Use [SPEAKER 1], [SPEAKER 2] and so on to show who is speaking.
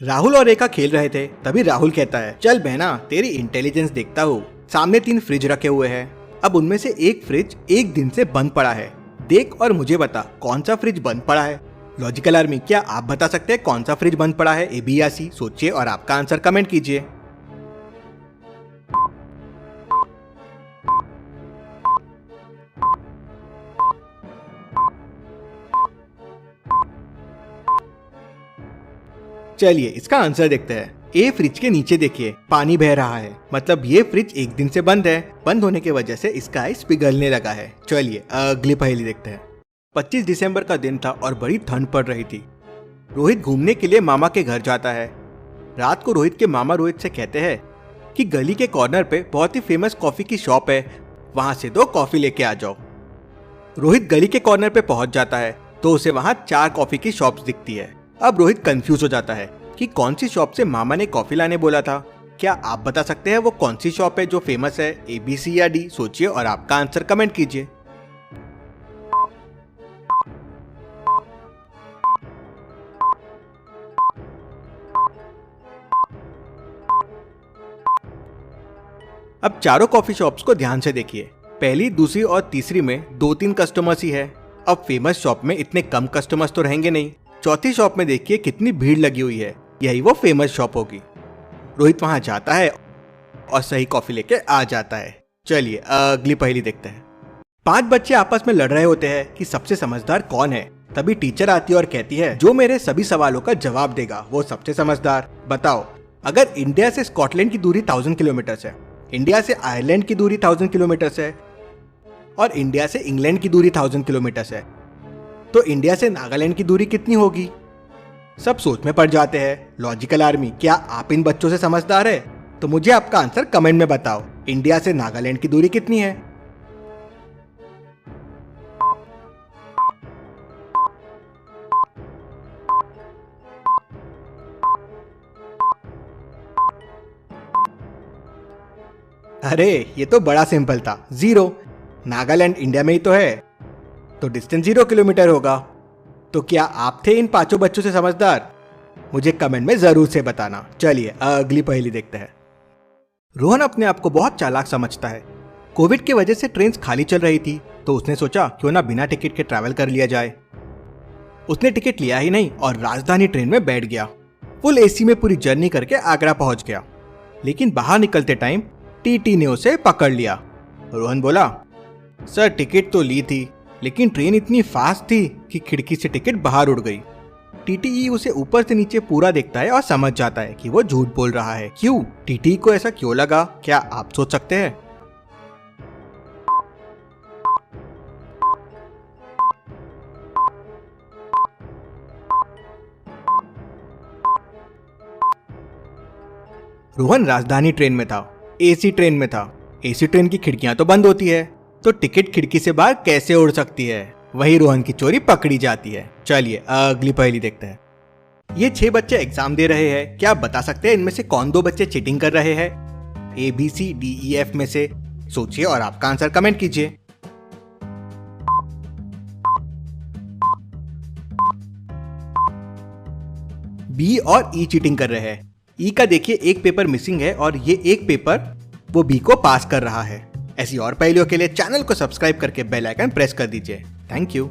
[SPEAKER 1] राहुल और रेखा खेल रहे थे, तभी राहुल कहता है, चल बहना तेरी इंटेलिजेंस देखता हूँ। सामने 3 फ्रिज रखे हुए हैं। अब उनमें से एक फ्रिज एक दिन से बंद पड़ा है। देख और मुझे बता कौन सा फ्रिज बंद पड़ा है। लॉजिकल आर्मी, क्या आप बता सकते हैं कौन सा फ्रिज बंद पड़ा है? ए बी या सी? सोचिए और आपका आंसर कमेंट कीजिए। चलिए इसका आंसर देखते हैं। ए फ्रिज के नीचे देखिए पानी बह रहा है, मतलब ये फ्रिज एक दिन से बंद है। बंद होने की वजह से इसका आइस पिघलने लगा है। चलिए अगली पहेली देखते हैं। 25 दिसंबर का दिन था और बड़ी ठंड पड़ रही थी। रोहित घूमने के लिए मामा के घर जाता है। रात को रोहित के मामा रोहित से कहते हैं कि गली के कॉर्नर पे बहुत ही फेमस कॉफी की शॉप है, वहां से 2 कॉफी लेके आ जाओ। रोहित गली के कॉर्नर पे पहुंच जाता है तो उसे वहां 4 कॉफी की शॉप्स दिखती है। अब रोहित कंफ्यूज हो जाता है कि कौन सी शॉप से मामा ने कॉफी लाने बोला था। क्या आप बता सकते हैं वो कौन सी शॉप है जो फेमस है? ए बी सी या डी? सोचिए और आपका आंसर कमेंट कीजिए। अब चारों कॉफी शॉप्स को ध्यान से देखिए। पहली, दूसरी और तीसरी में 2-3 कस्टमर्स ही है। अब फेमस शॉप में इतने कम कस्टमर्स तो रहेंगे नहीं। चौथी शॉप में देखिए कितनी भीड़ लगी हुई है, यही वो फेमस शॉप होगी। रोहित वहां जाता है और सही कॉफी लेके आ जाता है। चलिए अगली पहेली देखते हैं। 5 बच्चे आपस में लड़ रहे होते हैं कि सबसे समझदार कौन है। तभी टीचर आती है और कहती है, जो मेरे सभी सवालों का जवाब देगा वो सबसे समझदार। बताओ, अगर इंडिया से स्कॉटलैंड की दूरी 1000 किलोमीटर है, इंडिया से आयरलैंड की दूरी 1000 किलोमीटर है और इंडिया से इंग्लैंड की दूरी 1000 किलोमीटर है, तो इंडिया से नागालैंड की दूरी कितनी होगी? सब सोच में पड़ जाते हैं। लॉजिकल आर्मी, क्या आप इन बच्चों से समझदार है? तो मुझे आपका आंसर कमेंट में बताओ। इंडिया से नागालैंड की दूरी कितनी है? अरे ये तो बड़ा सिंपल था, 0। नागालैंड इंडिया में ही तो है, तो डिस्टेंस 0 किलोमीटर होगा। तो क्या आप थे इन 5 बच्चों से समझदार? मुझे कमेंट में जरूर से बताना। चलिए अगली पहेली देखते हैं। रोहन अपने आप को बहुत चालाक समझता है। कोविड की वजह से ट्रेन खाली चल रही थी, तो उसने सोचा क्यों ना बिना टिकट के ट्रैवल कर लिया जाए। उसने टिकट लिया ही नहीं और राजधानी ट्रेन में बैठ गया। फुल एसी में पूरी जर्नी करके आगरा पहुंच गया। लेकिन बाहर निकलते टाइम टीटी ने उसे पकड़ लिया। रोहन बोला, सर टिकट तो ली थी, लेकिन ट्रेन इतनी फास्ट थी कि खिड़की से टिकट बाहर उड़ गई। टीटी उसे ऊपर से नीचे पूरा देखता है और समझ जाता है कि वो झूठ बोल रहा है। क्यों? टीटी को ऐसा क्यों लगा? क्या आप सोच सकते हैं? रोहन राजधानी ट्रेन में था, एसी ट्रेन में था। एसी ट्रेन की खिड़कियां तो बंद होती है, तो टिकट खिड़की से बाहर कैसे उड़ सकती है? वही रोहन की चोरी पकड़ी जाती है। चलिए अगली पहेली देखते हैं। ये 6 बच्चे एग्जाम दे रहे हैं। क्या आप बता सकते हैं इनमें से कौन 2 बच्चे चीटिंग कर रहे हैं? A B C D E F में से? सोचिए और आपका आंसर कमेंट कीजिए। बी और ई चीटिंग कर रहे हैं। ई का देखिए एक पेपर मिसिंग है और ये एक पेपर वो बी को पास कर रहा है। ऐसी और पहेलियों के लिए चैनल को सब्सक्राइब करके बेल आइकन प्रेस कर दीजिए। Thank you.